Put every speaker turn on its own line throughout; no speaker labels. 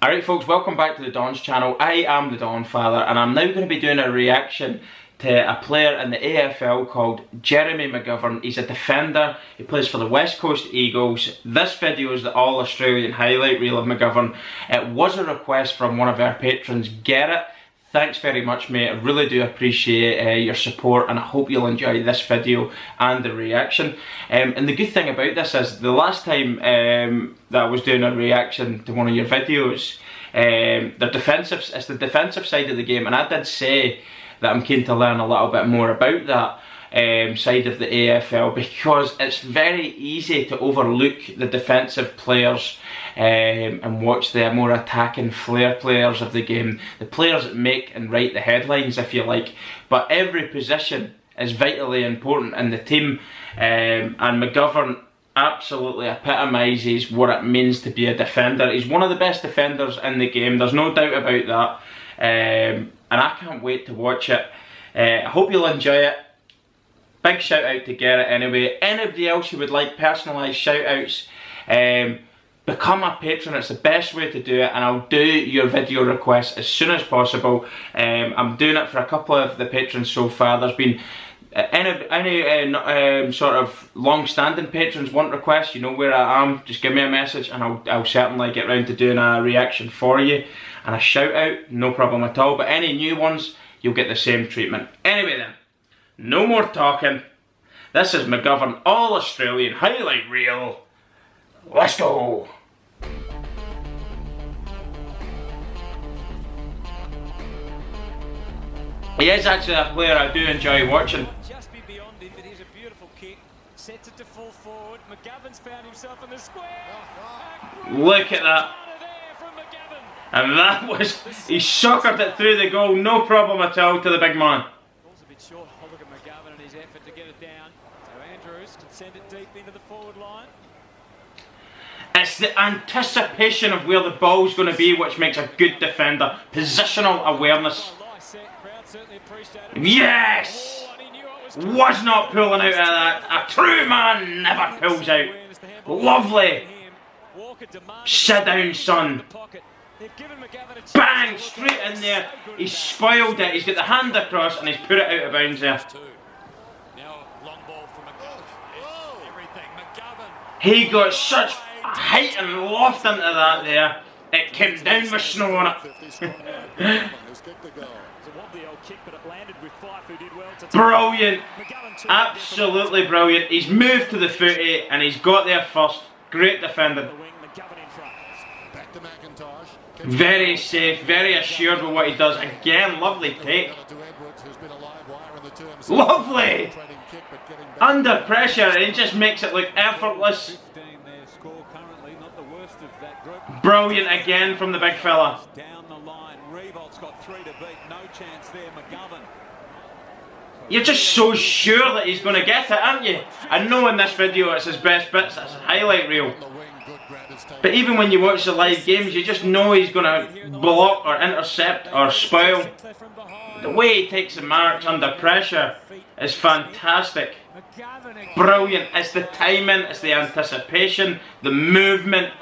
Alright folks, welcome back to the Don's channel. I am the Donfather and I'm now going to be doing a reaction to a player in the AFL called Jeremy McGovern. He's a defender, he plays for the West Coast Eagles. This video is the all-Australian highlight reel of McGovern. It was a request from one of our patrons, Garrett. Thanks very much mate, I really do appreciate your support and I hope you'll enjoy this video and the reaction. And the good thing about this is, the last time that I was doing a reaction to one of your videos, it's the defensive side of the game, and I did say that I'm keen to learn a little bit more about that side of the AFL, because it's very easy to overlook the defensive players and watch the more attacking flair players of the game, the players that make and write the headlines if you like, but every position is vitally important in the team, and McGovern absolutely epitomises what it means to be a defender. He's one of the best defenders in the game, there's no doubt about that, and I can't wait to watch it. I hope you'll enjoy it. Big shout out to Garrett anyway. Anybody else who would like personalised shout outs, become a patron. It's the best way to do it, and I'll do your video requests as soon as possible. I'm doing it for a couple of the patrons so far. There's been any sort of long-standing patrons want requests, you know where I am, just give me a message and I'll certainly get round to doing a reaction for you and a shout out, no problem at all. But any new ones, you'll get the same treatment. Anyway then, no more talking. This is McGovern All-Australian Highlight Reel. Let's go! He is actually a player I do enjoy watching.
Just be beyond him, but here's a beautiful kick. Sets it to full forward. McGovern's found himself in the square.
Look at that. And that was, he suckered it through the goal, no problem at all to the big man.
Ball's a bit short. Oh, look at McGovern and his effort to get it down. So Andrews can send it deep into the forward line.
It's the anticipation of where the ball's going to be which makes a good defender. Positional awareness. Yes! Was not pulling out of that. A true man never pulls out. Lovely. Sit down, son. Bang! Straight in there. He's spoiled it. He's got the hand across and he's put it out of bounds there. He got such height and loft into that there. It came down with snow on it. Brilliant. Absolutely brilliant. He's moved to the footy and he's got there first. Great defending. Very safe, very assured with what he does. Again, lovely take. Lovely! Under pressure, and he just makes it look effortless. Brilliant again from the big fella. You're just so sure that he's going to get it, aren't you? I know in this video it's his best bits, it's his highlight reel. But even when you watch the live games, you just know he's going to block or intercept or spoil. The way he takes the marks under pressure is fantastic. Brilliant. It's the timing, it's the anticipation, the movement,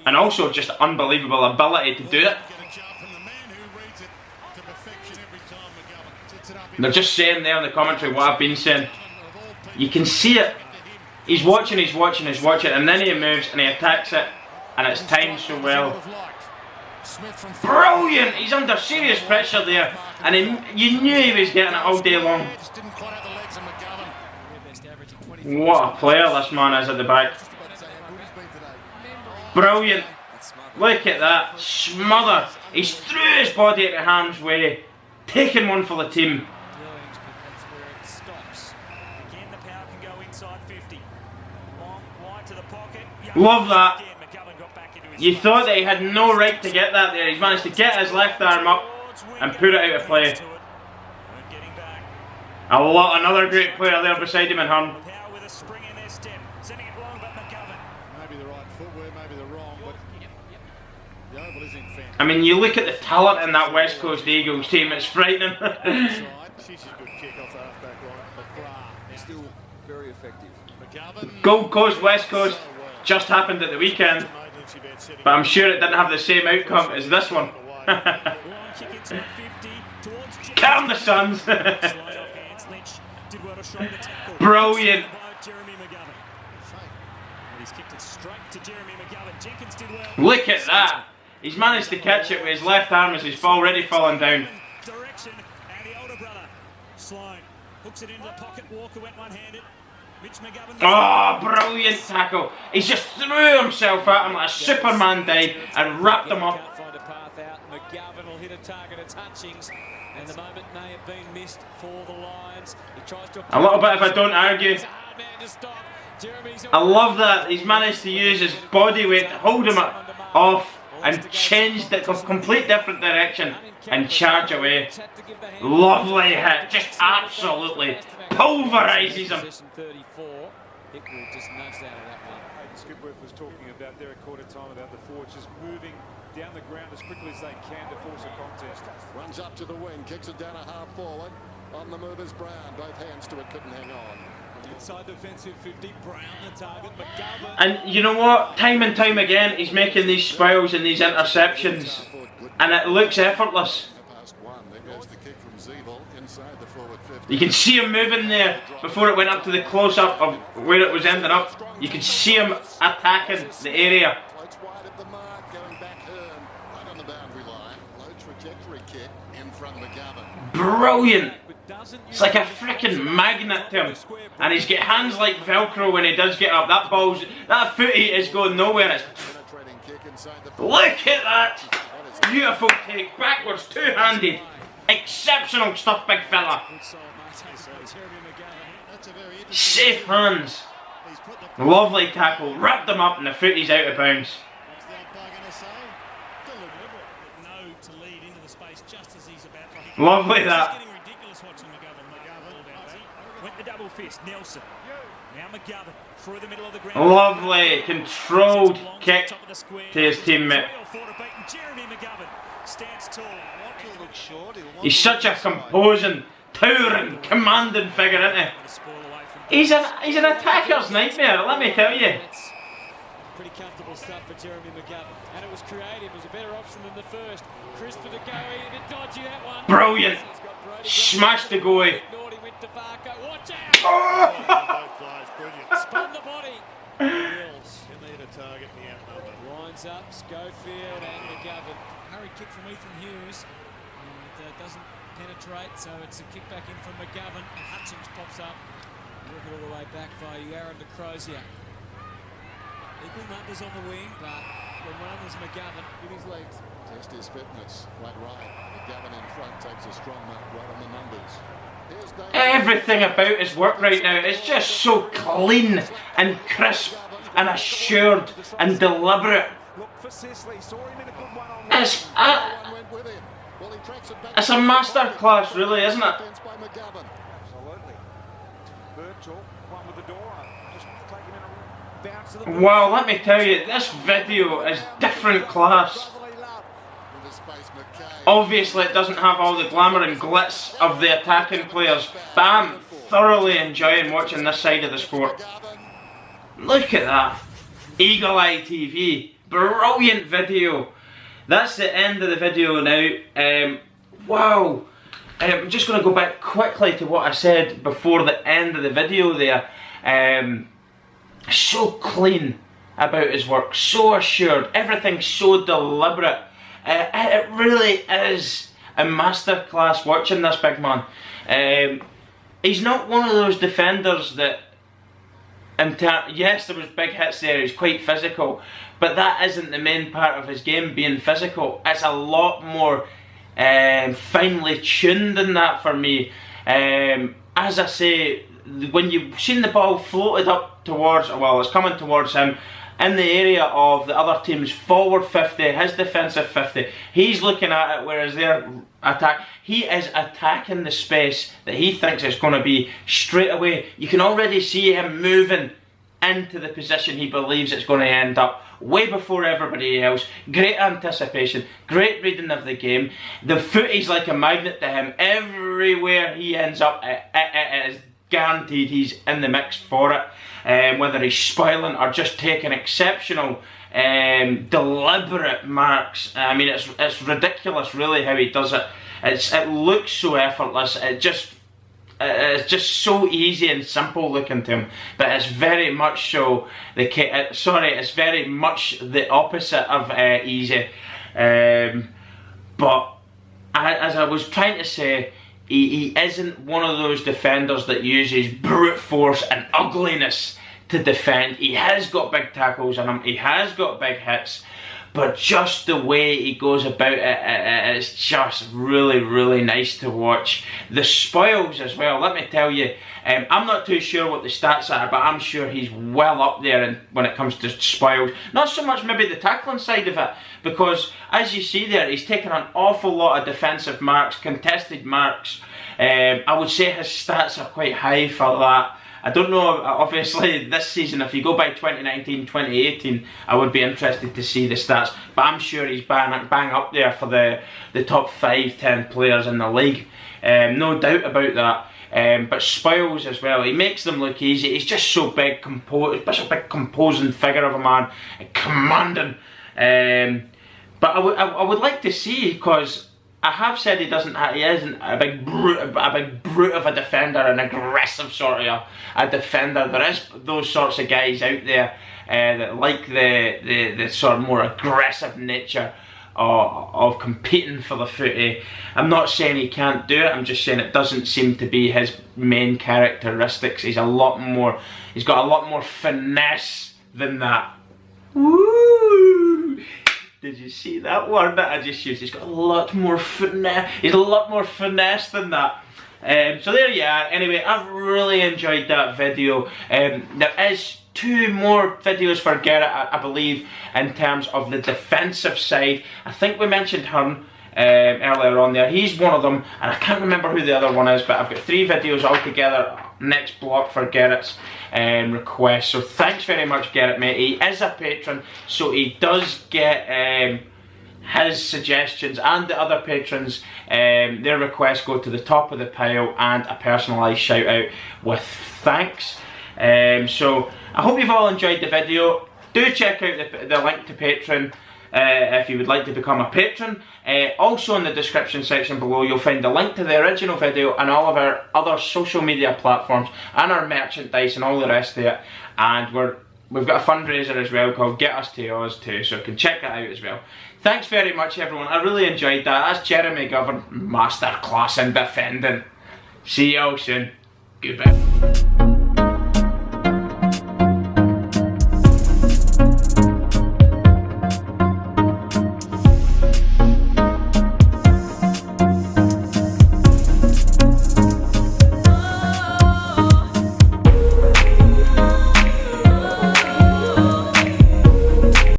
and also just unbelievable ability to do it. They're just saying there in the commentary what I've been saying. You can see it. He's watching, and then he moves and he attacks it, and it's timed so well. Brilliant! He's under serious pressure there, and you knew he was getting it all day long. What a player this man is at the back. Brilliant. Look at that. Smother. He's threw his body out of harm's way, taking one for the team. Love that. You thought that he had no right to get that there. He's managed to get his left arm up and put it out of play. Another great player there beside him in Hearn. I mean, you look at the talent in that West Coast Eagles team, it's frightening. Gold Coast, West Coast, just happened at the weekend. But I'm sure it didn't have the same outcome as this one. Calm the Suns. Brilliant. Look at that. He's managed to catch it with his left arm as he's already fallen down. Oh, brilliant tackle. He's just threw himself at him like a Superman dive and wrapped him up.
McGovern will hit a target at Hutchings, and the moment may have been missed for the Lions. He tries to
a little bit if I don't argue. I love that he's managed to use his body weight to hold him off and change the complete different direction and charge away. Lovely hit, just absolutely pulverises him.
Skipworth was talking about there at quarter time about the forwards just moving down the ground as quickly as they can to force a contest.
Runs up to the wing, kicks it down a half forward. On the move is Brown, both hands to it, couldn't hang on.
Inside defensive 50, Brown the target, McGovern.
And you know what? Time and time again, he's making these spirals and these interceptions, and it looks effortless. You can see him moving there before it went up to the close-up of where it was ending up. You can see him attacking the area. Brilliant. It's like a freaking magnet to him. And he's got hands like Velcro when he does get up. That footy is going nowhere. Look at that. Beautiful take. Backwards, two-handed. Exceptional stuff, big fella. Safe hands. Lovely tackle. Wrapped him up and the footy's out of bounds. Lovely that. Lovely controlled kick to his teammate. He's such a composing, towering, commanding figure, isn't he? He's an attacker's nightmare, let me tell you.
Pretty comfortable stuff for Jeremy McGovern, and it was creative. It was a better option than the first. Crisper to go, a bit dodgy that one.
Brilliant. Smashed the goalie.
Watch out! Oh! Spun the body. Wills. Target the outnumber. Lines up, Schofield and McGovern. Hurry kick from Ethan Hughes. And it doesn't penetrate, so it's a kick back in from McGovern. And Hutchings pops up. Work it all the way back by Aaron de Crozier. Equal numbers on the wing, but when one was McGovern with his legs.
Test his fitness. Quite right. McGovern in front takes a strong mark right on the numbers.
Everything about his work right now is just so clean and crisp and assured and deliberate. It's a masterclass, really, isn't it? Wow, let me tell you, this video is different class. Obviously it doesn't have all the glamour and glitz of the attacking players, but I'm thoroughly enjoying watching this side of the sport. Look at that. Eagle Eye TV. Brilliant video. That's the end of the video now. Wow. I'm just going to go back quickly to what I said before the end of the video there. So clean about his work, so assured, everything's so deliberate. It really is a masterclass watching this big man. He's not one of those defenders that, yes, there was big hits there, he's quite physical, but that isn't the main part of his game, being physical. It's a lot more finely tuned than that for me. As I say, when you've seen the ball floated up towards, well, it's coming towards him, in the area of the other team's forward 50, his defensive 50, he's looking at it, whereas their attack, he is attacking the space that he thinks it's going to be straight away. You can already see him moving into the position he believes it's going to end up, way before everybody else. Great anticipation, great reading of the game. The footy's like a magnet to him. Everywhere he ends up, it is guaranteed he's in the mix for it. Whether he's spoiling or just taking exceptional deliberate marks. I mean, it's ridiculous really how he does it. It looks so effortless. It's just so easy and simple looking to him, but it's very much so it's very much the opposite of easy. But as I was trying to say, he isn't one of those defenders that uses brute force and ugliness to defend. He has got big tackles in him, he has got big hits, but just the way he goes about it is just really, really nice to watch. The spoils as well, let me tell you, I'm not too sure what the stats are, but I'm sure he's well up there when it comes to spoils. Not so much maybe the tackling side of it, because as you see there, he's taken an awful lot of defensive marks, contested marks. I would say his stats are quite high for that. I don't know, obviously this season, if you go by 2019, 2018, I would be interested to see the stats, but I'm sure he's bang up there for the top 5-10 players in the league. No doubt about that. But spoils as well, he makes them look easy. He's just so big, such a big composing figure of a man, commanding. But I would like to see, because I have said he isn't a big brute of a defender, an aggressive sort of a defender. There is those sorts of guys out there that like the sort of more aggressive nature of competing for the footy. I'm not saying he can't do it, I'm just saying it doesn't seem to be his main characteristics. He's got a lot more finesse than that. Woo! Did you see that word that I just used? He's got a lot more finesse. He's a lot more finesse than that. So there you are. Anyway, I've really enjoyed that video. There is 2 more videos for Garrett, I believe, in terms of the defensive side. I think we mentioned Hearn earlier on there. He's one of them, and I can't remember who the other one is, but I've got 3 videos altogether next block for Garrett's request. So thanks very much, Garrett, mate. He is a patron, so he does get his suggestions and the other patrons, their requests go to the top of the pile and a personalised shout out with thanks. So I hope you've all enjoyed the video. Do check out the link to Patreon if you would like to become a patron. Also in the description section below you'll find the link to the original video and all of our other social media platforms and our merchandise and all the rest of it. And we've got a fundraiser as well called Get Us to Oz too, so you can check that out as well. Thanks very much everyone, I really enjoyed that. That's Jeremy McGovern, masterclass in defending. See you all soon. Goodbye.